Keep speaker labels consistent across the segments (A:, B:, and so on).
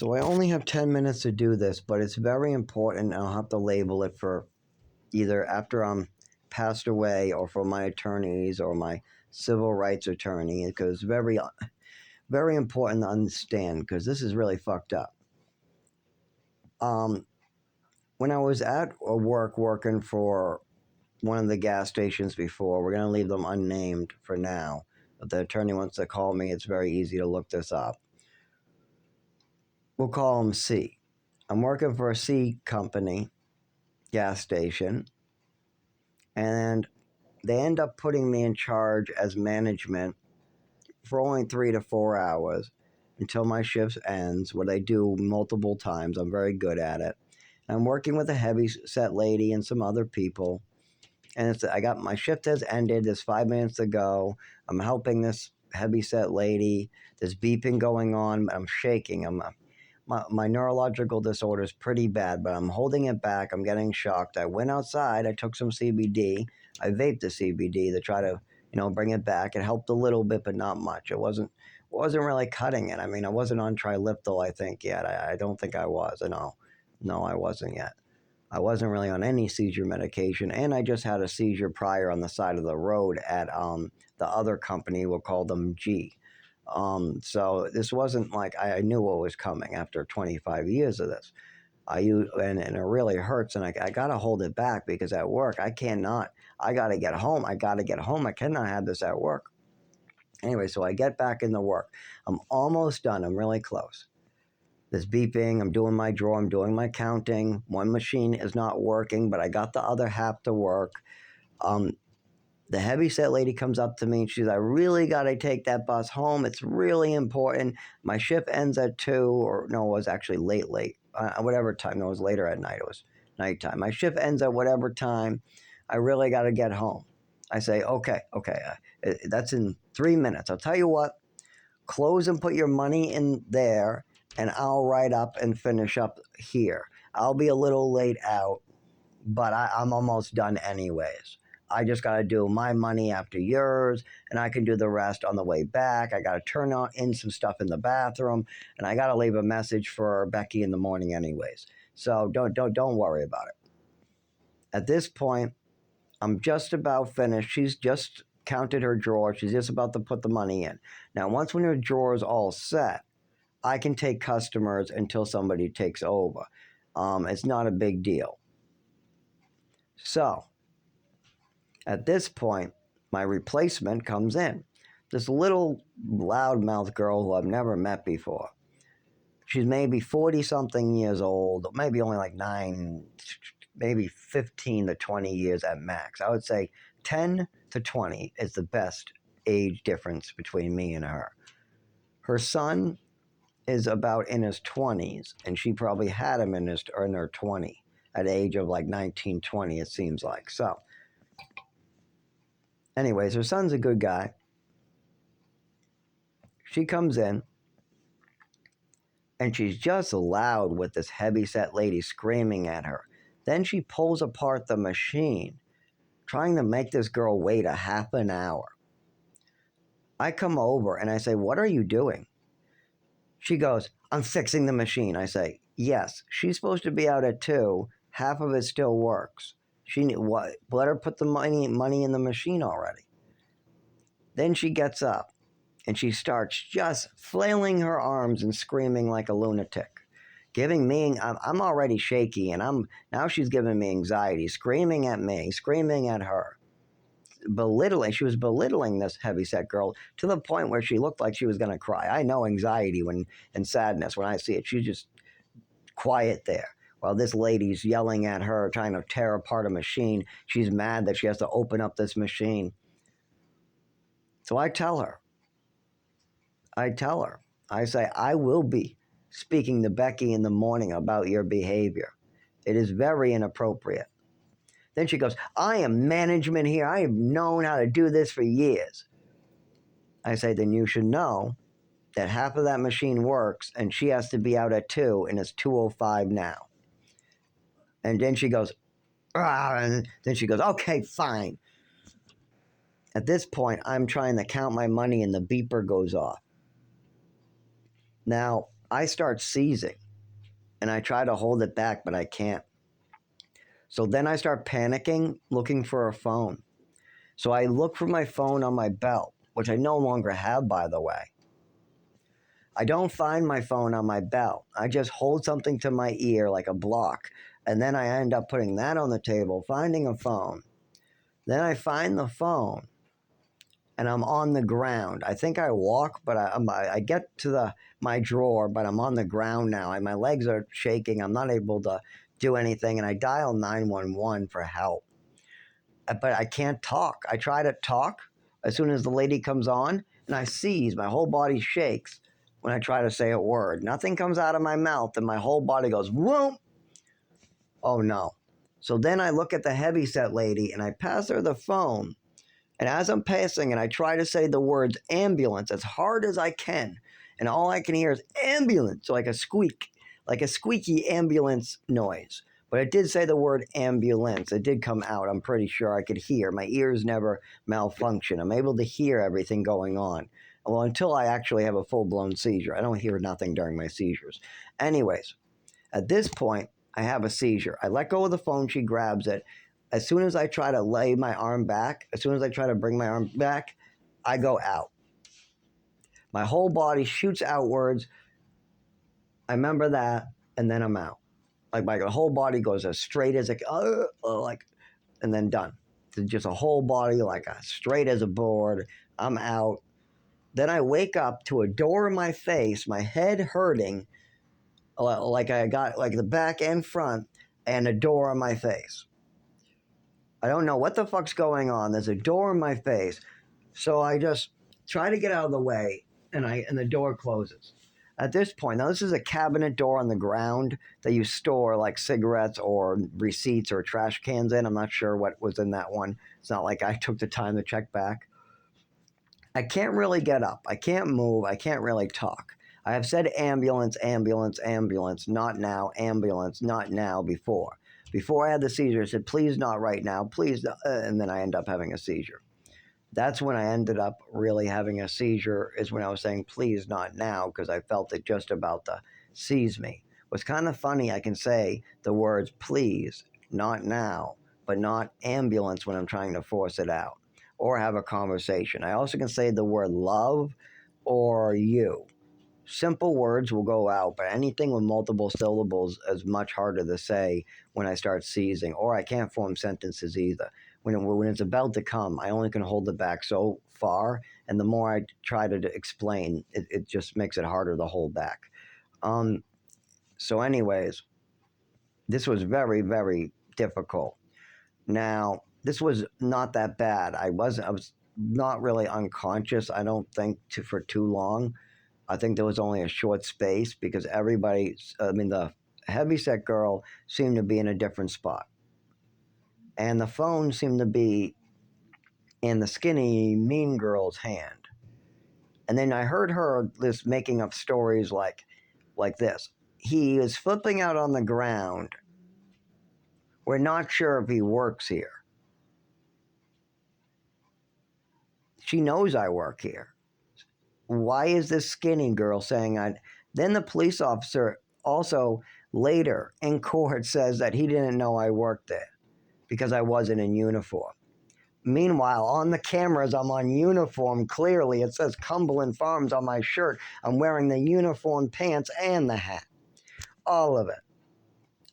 A: So I only have 10 minutes to do this, but it's very important. I'll have to label it for either after I'm passed away or for my attorneys or my civil rights attorney, because it's very important to understand, because this is really fucked up. Um, when I was at work working for one of the gas stations before, we're going to leave them unnamed for now. If the attorney wants to call me, it's very easy to look this up. We'll call them C. I'm working for a C company, gas station, and they end up putting me in charge as management for only 3 to 4 hours until my shift ends, what I do multiple times. I'm very good at it. I'm working with a heavy set lady and some other people, and I got my shift has ended. There's 5 minutes to go. I'm helping this heavy set lady. There's beeping going on. I'm shaking. My neurological disorder is pretty bad, but I'm holding it back. I'm getting shocked. I went outside. I took some CBD. I vaped the CBD to try to, bring it back. It helped a little bit, but not much. It wasn't really cutting it. I mean, I wasn't on Triliptal, I think, yet. I don't think I was. No, I wasn't yet. I wasn't really on any seizure medication, and I just had a seizure prior on the side of the road at the other company. We'll call them G. So this wasn't like I knew what was coming after 25 years of this. And it really hurts, and I got to hold it back because at work I cannot. I got to get home. I cannot have this at work. Anyway, so I get back into work. I'm almost done. I'm really close. There's beeping. I'm doing my draw. I'm doing my counting. One machine is not working, but I got the other half to work. The heavyset lady comes up to me and she's like, I really got to take that bus home. It's really important. My shift ends at 2, or no, it was actually late. Whatever time. No, it was later at night. It was nighttime. My shift ends at whatever time. I really got to get home. I say, okay. That's in 3 minutes. I'll tell you what, close and put your money in there, and I'll write up and finish up here. I'll be a little late out, but I'm almost done anyways. I just got to do my money after yours, and I can do the rest on the way back. I got to turn in some stuff in the bathroom, and I got to leave a message for Becky in the morning anyways. So don't worry about it. At this point, I'm just about finished. She's just counted her drawer. She's just about to put the money in. Now, once when her drawer is all set, I can take customers until somebody takes over. It's not a big deal. So, at this point, my replacement comes in. This little loudmouth girl who I've never met before. She's maybe 40-something years old, maybe only like 9, maybe 15 to 20 years at max. I would say 10 to 20 is the best age difference between me and her. Her son is about in his 20s, and she probably had him in her 20, at the age of like 19, 20, it seems like. So, anyways, her son's a good guy. She comes in, and she's just loud with this heavy-set lady screaming at her. Then she pulls apart the machine, trying to make this girl wait a half an hour. I come over, and I say, what are you doing? She goes, I'm fixing the machine. I say, yes, she's supposed to be out at 2. Half of it still works. Let her put the money in the machine already. Then she gets up, and she starts just flailing her arms and screaming like a lunatic, giving me, I'm already shaky, and now she's giving me anxiety, screaming at me, screaming at her, she was belittling this heavyset girl to the point where she looked like she was going to cry. I know anxiety and sadness when I see it. She's just quiet there. While this lady's yelling at her, trying to tear apart a machine. She's mad that she has to open up this machine. So I tell her, I say, I will be speaking to Becky in the morning about your behavior. It is very inappropriate. Then she goes, I am management here. I have known how to do this for years. I say, then you should know that half of that machine works, and she has to be out at 2, and it's 2:05 now. And then she goes, and then she goes, okay, fine. At this point, I'm trying to count my money, and the beeper goes off. Now, I start seizing, and I try to hold it back, but I can't. So then I start panicking, looking for a phone. So I look for my phone on my belt, which I no longer have, by the way. I don't find my phone on my belt. I just hold something to my ear like a block, and then I end up putting that on the table, finding a phone. Then I find the phone, and I'm on the ground. I think I walk, but I get to my drawer, but I'm on the ground now. And my legs are shaking. I'm not able to do anything, and I dial 911 for help. But I can't talk. I try to talk as soon as the lady comes on, and I seize. My whole body shakes when I try to say a word. Nothing comes out of my mouth, and my whole body goes, whoom. Oh, no. So then I look at the heavyset lady, and I pass her the phone. And as I'm passing, and I try to say the words ambulance as hard as I can, and all I can hear is ambulance, like a squeaky ambulance noise. But it did say the word ambulance. It did come out. I'm pretty sure I could hear. My ears never malfunction. I'm able to hear everything going on. Well, until I actually have a full-blown seizure. I don't hear nothing during my seizures. Anyways, at this point, I have a seizure. I let go of the phone. She grabs it. As soon as I try to lay my arm back, as soon as I try to bring my arm back, I go out. My whole body shoots outwards. I remember that, and then I'm out. Like my whole body goes as straight as it, and then done. Just a whole body like straight as a board. I'm out. Then I wake up to a door in my face, my head hurting, like I got like the back and front, and a door on my face. I don't know what the fuck's going on. There's a door in my face. So I just try to get out of the way, and the door closes. At this point, now this is a cabinet door on the ground that you store like cigarettes or receipts or trash cans in. I'm not sure what was in that one. It's not like I took the time to check back. I can't really get up. I can't move. I can't really talk. I have said ambulance, ambulance, ambulance, not now, ambulance, not now before. Before I had the seizure, I said, please not right now, please, and then I end up having a seizure. That's when I ended up really having a seizure, is when I was saying, please not now, because I felt it just about to seize me. What's kind of funny, I can say the words please, not now, but not ambulance when I'm trying to force it out or have a conversation. I also can say the word love or you. Simple words will go out, but anything with multiple syllables is much harder to say when I start seizing, or I can't form sentences either. When it's about to come, I only can hold it back so far, and the more I try to explain, it just makes it harder to hold back. So anyways, this was very, very difficult. Now, this was not that bad. I was not really unconscious, I don't think, for too long. I think there was only a short space because the heavyset girl seemed to be in a different spot. And the phone seemed to be in the skinny mean girl's hand. And then I heard her this making up stories like this. He is flipping out on the ground. We're not sure if he works here. She knows I work here. Why is this skinny girl saying I... Then the police officer also later in court says that he didn't know I worked there because I wasn't in uniform. Meanwhile, on the cameras, I'm on uniform. Clearly, it says Cumberland Farms on my shirt. I'm wearing the uniform pants and the hat. All of it.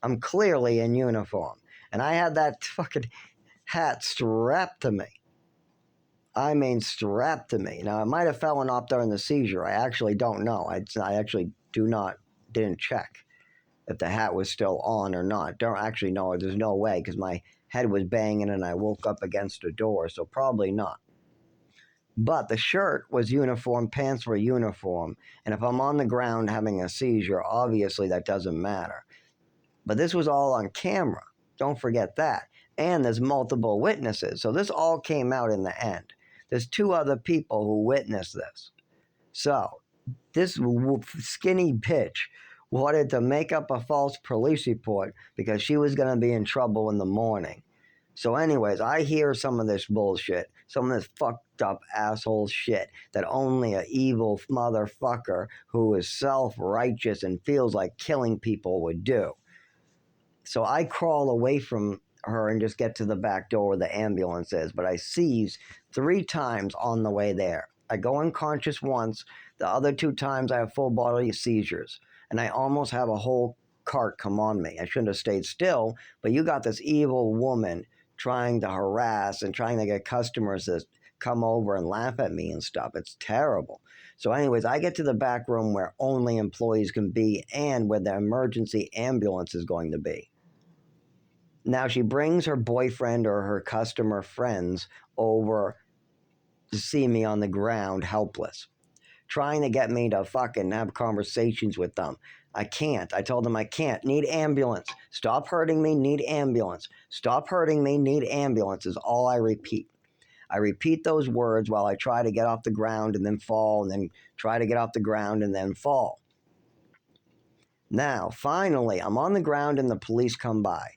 A: I'm clearly in uniform. And I had that fucking hat strapped to me. I mean, strapped to me. Now, it might have fallen off during the seizure. I actually don't know. I actually didn't check if the hat was still on or not. Don't actually know. There's no way because my head was banging and I woke up against a door, so probably not. But the shirt was uniform, pants were uniform, and if I'm on the ground having a seizure, obviously that doesn't matter. But this was all on camera. Don't forget that. And there's multiple witnesses, so this all came out in the end. There's 2 other people who witnessed this. So, this skinny bitch wanted to make up a false police report because she was going to be in trouble in the morning. So anyways, I hear some of this bullshit. Some of this fucked up asshole shit that only a evil motherfucker who is self-righteous and feels like killing people would do. So I crawl away from her and just get to the back door where the ambulance is, but I seize 3 times on the way there. I go unconscious once, the other 2 times I have full bodily seizures, and I almost have a whole cart come on me. I shouldn't have stayed still, but you got this evil woman trying to harass and trying to get customers to come over and laugh at me and stuff. It's terrible. So anyways, I get to the back room where only employees can be and where the emergency ambulance is going to be. Now she brings her boyfriend or her customer friends over to see me on the ground helpless, trying to get me to fucking have conversations with them. I can't. I told them I can't. Need ambulance. Stop hurting me. Need ambulance. Stop hurting me. Need ambulance is all I repeat. I repeat those words while I try to get off the ground and then fall, and then try to get off the ground and then fall. Now, finally, I'm on the ground and the police come by.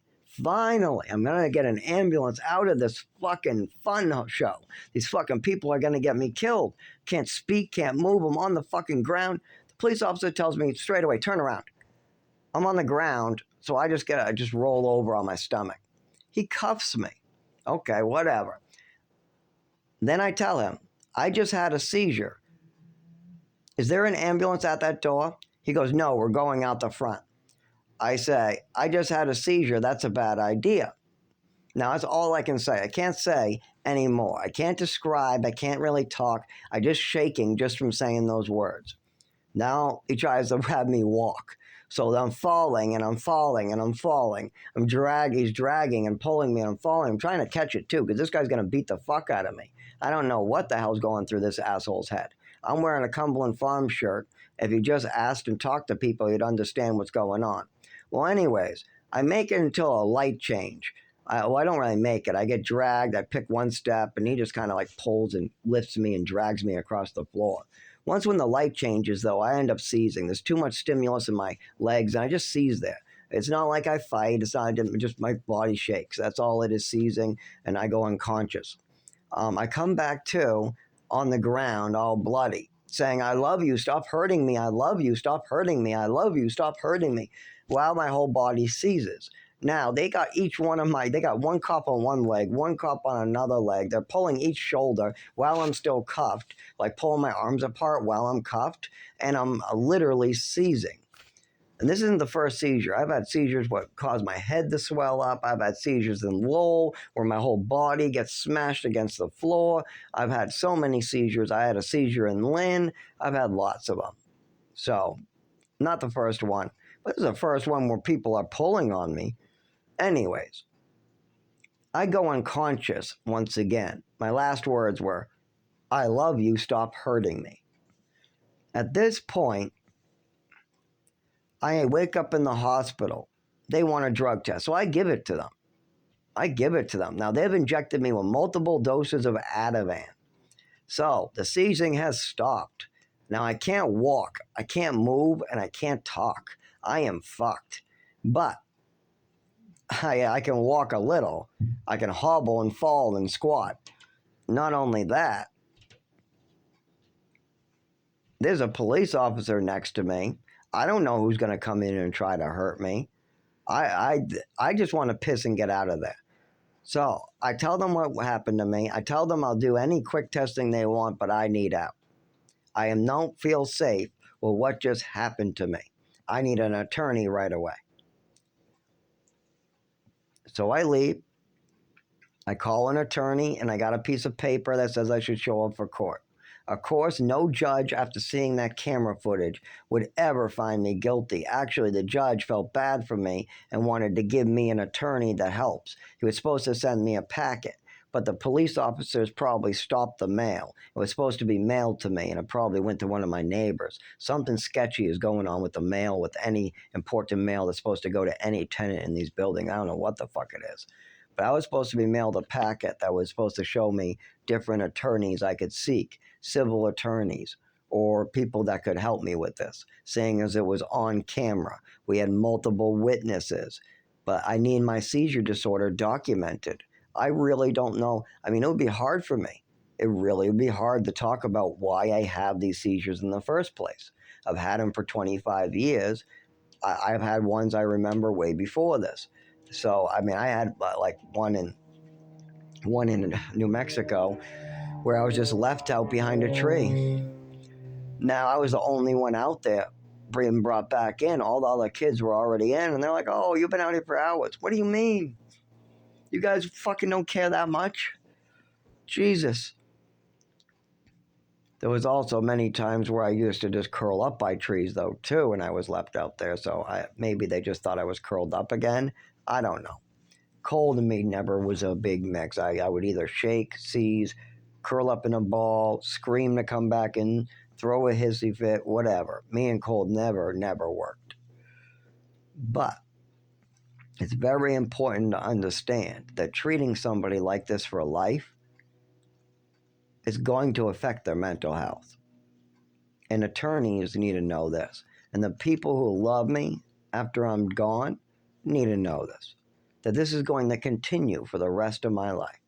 A: Finally, I'm going to get an ambulance out of this fucking fun show. These fucking people are going to get me killed. Can't speak, can't move. I'm on the fucking ground. The police officer tells me straight away, turn around. I'm on the ground, so I just roll over on my stomach. He cuffs me. Okay, whatever. Then I tell him, I just had a seizure. Is there an ambulance at that door? He goes, no, we're going out the front. I say, I just had a seizure. That's a bad idea. Now, that's all I can say. I can't say anymore. I can't describe. I can't really talk. I'm just shaking just from saying those words. Now he tries to have me walk. So I'm falling and I'm falling and I'm falling. He's dragging and pulling me and I'm falling. I'm trying to catch it too because this guy's going to beat the fuck out of me. I don't know what the hell's going through this asshole's head. I'm wearing a Cumberland Farms shirt. If you just asked and talked to people, you'd understand what's going on. Well, anyways, I make it until a light change. I don't really make it. I get dragged. I pick one step, and he just kind of like pulls and lifts me and drags me across the floor. Once when the light changes, though, I end up seizing. There's too much stimulus in my legs, and I just seize there. It's not like I fight. It's not just my body shakes. That's all it is, seizing, and I go unconscious. I come back to on the ground, all bloody, saying, I love you, stop hurting me, I love you, stop hurting me, I love you, stop hurting me, while my whole body seizes. Now, they got they got one cop on one leg, one cop on another leg. They're pulling each shoulder while I'm still cuffed, like pulling my arms apart while I'm cuffed, and I'm literally seizing. And this isn't the first seizure. I've had seizures what cause my head to swell up. I've had seizures in Lowell where my whole body gets smashed against the floor. I've had so many seizures. I had a seizure in Lynn. I've had lots of them. So, not the first one. But this is the first one where people are pulling on me. Anyways, I go unconscious once again. My last words were, I love you, stop hurting me. At this point, I wake up in the hospital. They want a drug test, so I give it to them. Now, they've injected me with multiple doses of Ativan. So, the seizing has stopped. Now, I can't walk, I can't move, and I can't talk. I am fucked. But I can walk a little. I can hobble and fall and squat. Not only that, there's a police officer next to me. I don't know who's going to come in and try to hurt me. I just want to piss and get out of there. So I tell them what happened to me. I tell them I'll do any quick testing they want, but I need out. I don't feel safe with what just happened to me. I need an attorney right away. So I leave. I call an attorney, and I got a piece of paper that says I should show up for court. Of course, no judge, after seeing that camera footage, would ever find me guilty. Actually, the judge felt bad for me and wanted to give me an attorney that helps. He was supposed to send me a packet, but the police officers probably stopped the mail. It was supposed to be mailed to me, and it probably went to one of my neighbors. Something sketchy is going on with the mail, with any important mail that's supposed to go to any tenant in these buildings. I don't know what the fuck it is. But I was supposed to be mailed a packet that was supposed to show me different attorneys I could seek, civil attorneys, or people that could help me with this, seeing as it was on camera. We had multiple witnesses, but I need my seizure disorder documented. I really don't know. I mean, it would be hard for me. It really would be hard to talk about why I have these seizures in the first place. I've had them for 25 years. I've had ones I remember way before this. So, I mean, I had like one in New Mexico where I was just left out behind a tree. Now I was the only one out there being brought back in. All the other kids were already in, and they're like, "Oh, you've been out here for hours. What do you mean? You guys fucking don't care that much?" Jesus. There was also many times where I used to just curl up by trees though too, and I was left out there. So maybe they just thought I was curled up again. I don't know. Cold and me never was a big mix. I would either shake, seize, curl up in a ball, scream to come back in, throw a hissy fit, whatever. Me and cold never worked. But it's very important to understand that treating somebody like this for life is going to affect their mental health. And attorneys need to know this. And the people who love me after I'm gone need to know this. That this is going to continue for the rest of my life.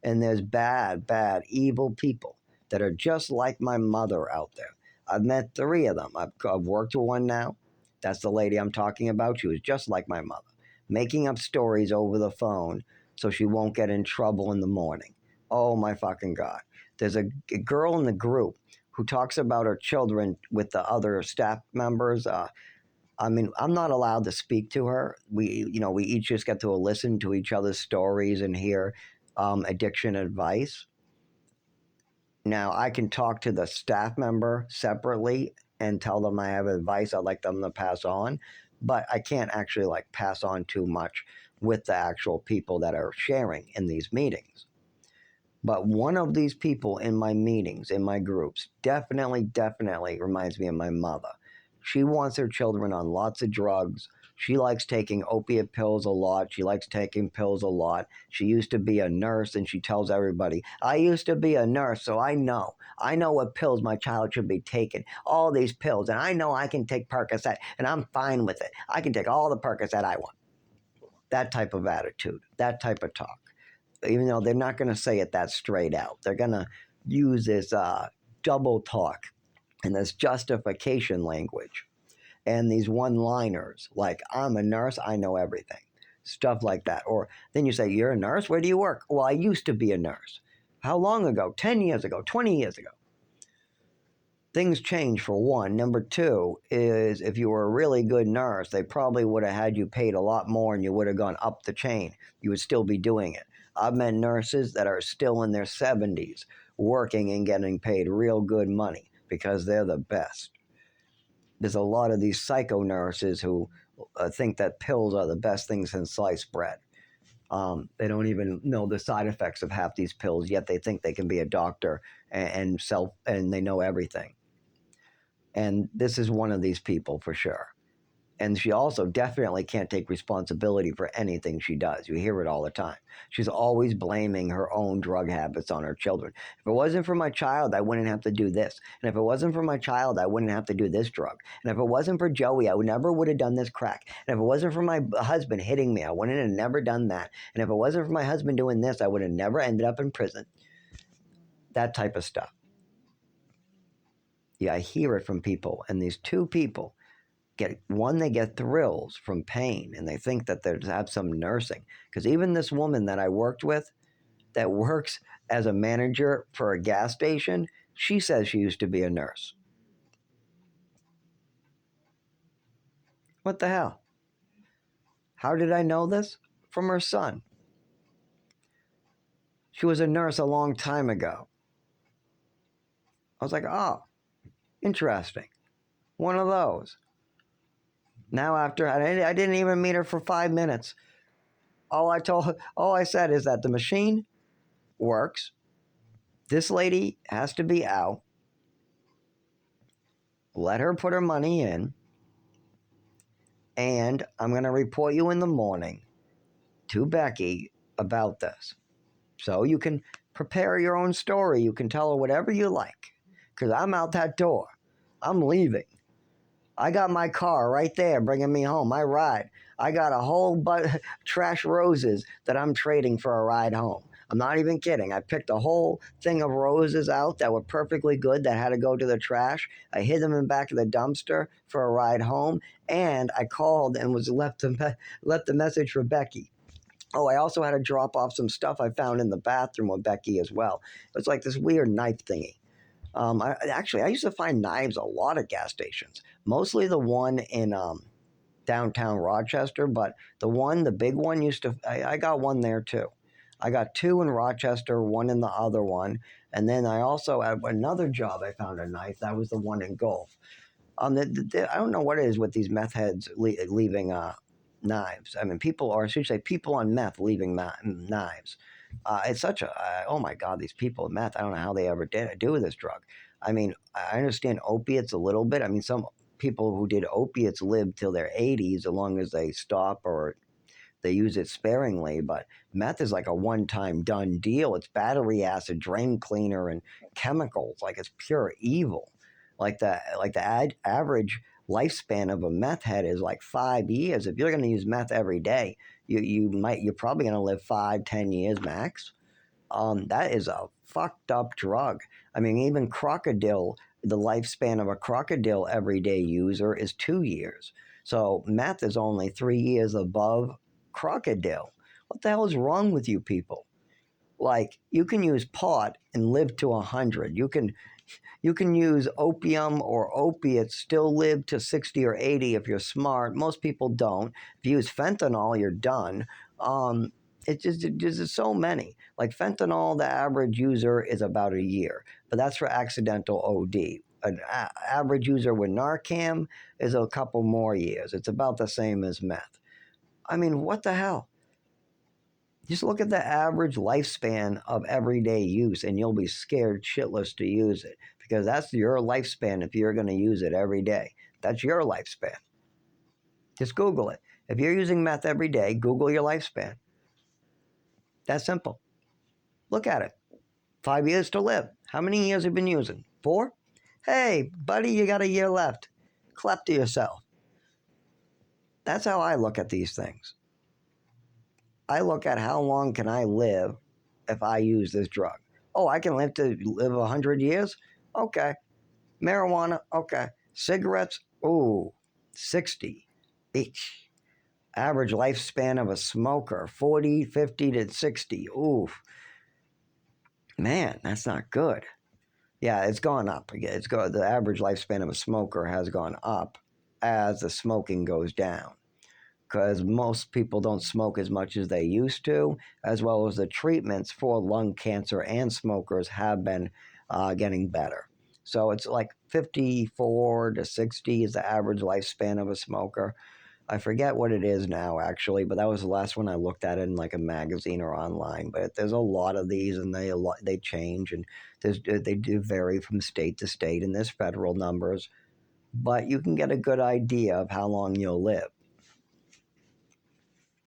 A: And there's bad, evil people that are just like my mother out there. I've met 3 of them. I've worked with one now. That's the lady I'm talking about. She was just like my mother, making up stories over the phone so she won't get in trouble in the morning. Oh my fucking God. There's a girl in the group who talks about her children with the other staff members. I mean, I'm not allowed to speak to her. We each just get to listen to each other's stories and hear addiction advice. Now, I can talk to the staff member separately and tell them I have advice I'd like them to pass on, but I can't actually like pass on too much with the actual people that are sharing in these meetings. But one of these people in my meetings, in my groups, definitely reminds me of my mother. She wants her children on lots of drugs. She likes taking opiate pills a lot. She likes taking pills a lot. She used to be a nurse, and she tells everybody, I used to be a nurse, so I know. I know what pills my child should be taking. All these pills, and I know I can take Percocet, and I'm fine with it. I can take all the Percocet I want. That type of attitude, that type of talk. Even though they're not going to say it that straight out. They're going to use this double talk and this justification language and these one-liners like, I'm a nurse, I know everything. Stuff like that. Or then you say, you're a nurse? Where do you work? Well, I used to be a nurse. How long ago? 10 years ago, 20 years ago. Things change for one. Number 2 is if you were a really good nurse, they probably would have had you paid a lot more and you would have gone up the chain. You would still be doing it. I've met nurses that are still in their 70s working and getting paid real good money because they're the best. There's a lot of these psycho nurses who think that pills are the best thing since sliced bread. They don't even know the side effects of half these pills, yet they think they can be a doctor and they know everything. And this is one of these people for sure. And she also definitely can't take responsibility for anything she does. You hear it all the time. She's always blaming her own drug habits on her children. If it wasn't for my child, I wouldn't have to do this. And if it wasn't for my child, I wouldn't have to do this drug. And if it wasn't for Joey, I never would have done this crack. And if it wasn't for my husband hitting me, I wouldn't have never done that. And if it wasn't for my husband doing this, I would have never ended up in prison. That type of stuff. Yeah, I hear it from people. And these 2 people, they get thrills from pain and they think that they have some nursing. Because even this woman that I worked with that works as a manager for a gas station, she says she used to be a nurse. What the hell? How did I know this? From her son. She was a nurse a long time ago. I was like, oh, interesting. One of those. Now after, I didn't even meet her for 5 minutes. All I said is that the machine works. This lady has to be out. Let her put her money in. And I'm going to report you in the morning to Becky about this. So you can prepare your own story. You can tell her whatever you like. Because I'm out that door. I'm leaving. I got my car right there bringing me home. My ride. I got a whole trash roses that I'm trading for a ride home. I'm not even kidding. I picked a whole thing of roses out that were perfectly good that had to go to the trash. I hid them in the back of the dumpster for a ride home, and I called and was left the message for Becky. Oh, I also had to drop off some stuff I found in the bathroom with Becky as well. It was like this weird knife thingy. I used to find knives a lot at gas stations, mostly the one in downtown Rochester, but the big one I got one there too. I got two in Rochester, one in the other one, and then I also at another job I found a knife. That was the one in Gulf. I don't know what it is with these meth heads leaving knives. I mean, I should say, people on meth leaving knives. It's such a, oh my God, these people with meth, I don't know how they ever do this drug. I mean, I understand opiates a little bit. I mean, some people who did opiates live till their 80s as long as they stop or they use it sparingly, but meth is like a one-time done deal. It's battery acid, drain cleaner, and chemicals. Like it's pure evil. Like the average lifespan of a meth head is like 5 years. If you're going to use meth every day, you're probably going to live 5-10 years max. That is a fucked up drug. I mean, even crocodile, the lifespan of a crocodile everyday user is 2 years. So meth is only 3 years above crocodile. What the hell is wrong with you people? Like, you can use pot and live to 100. You can use opium or opiates, still live to 60 or 80 if you're smart. Most people don't. If you use fentanyl, you're done. It's just there's so many. Like fentanyl, the average user is about a year, but that's for accidental OD. An average user with Narcan is a couple more years. It's about the same as meth. I mean, what the hell? Just look at the average lifespan of everyday use, and you'll be scared shitless to use it because that's your lifespan if you're going to use it every day. That's your lifespan. Just Google it. If you're using meth every day, Google your lifespan. That's simple. Look at it. 5 years to live. How many years have you been using? 4? Hey, buddy, you got a year left. Clap to yourself. That's how I look at these things. I look at how long can I live if I use this drug. Oh, I can live 100 years? Okay. Marijuana? Okay. Cigarettes? Ooh, 60 each. Average lifespan of a smoker, 40, 50 to 60. Ooh, man, that's not good. Yeah, it's gone up. The average lifespan of a smoker has gone up as the smoking goes down, because most people don't smoke as much as they used to, as well as the treatments for lung cancer and smokers have been getting better. So it's like 54 to 60 is the average lifespan of a smoker. I forget what it is now, actually, but that was the last one I looked at in like a magazine or online. But there's a lot of these, and they change, and they do vary from state to state, and there's federal numbers. But you can get a good idea of how long you'll live.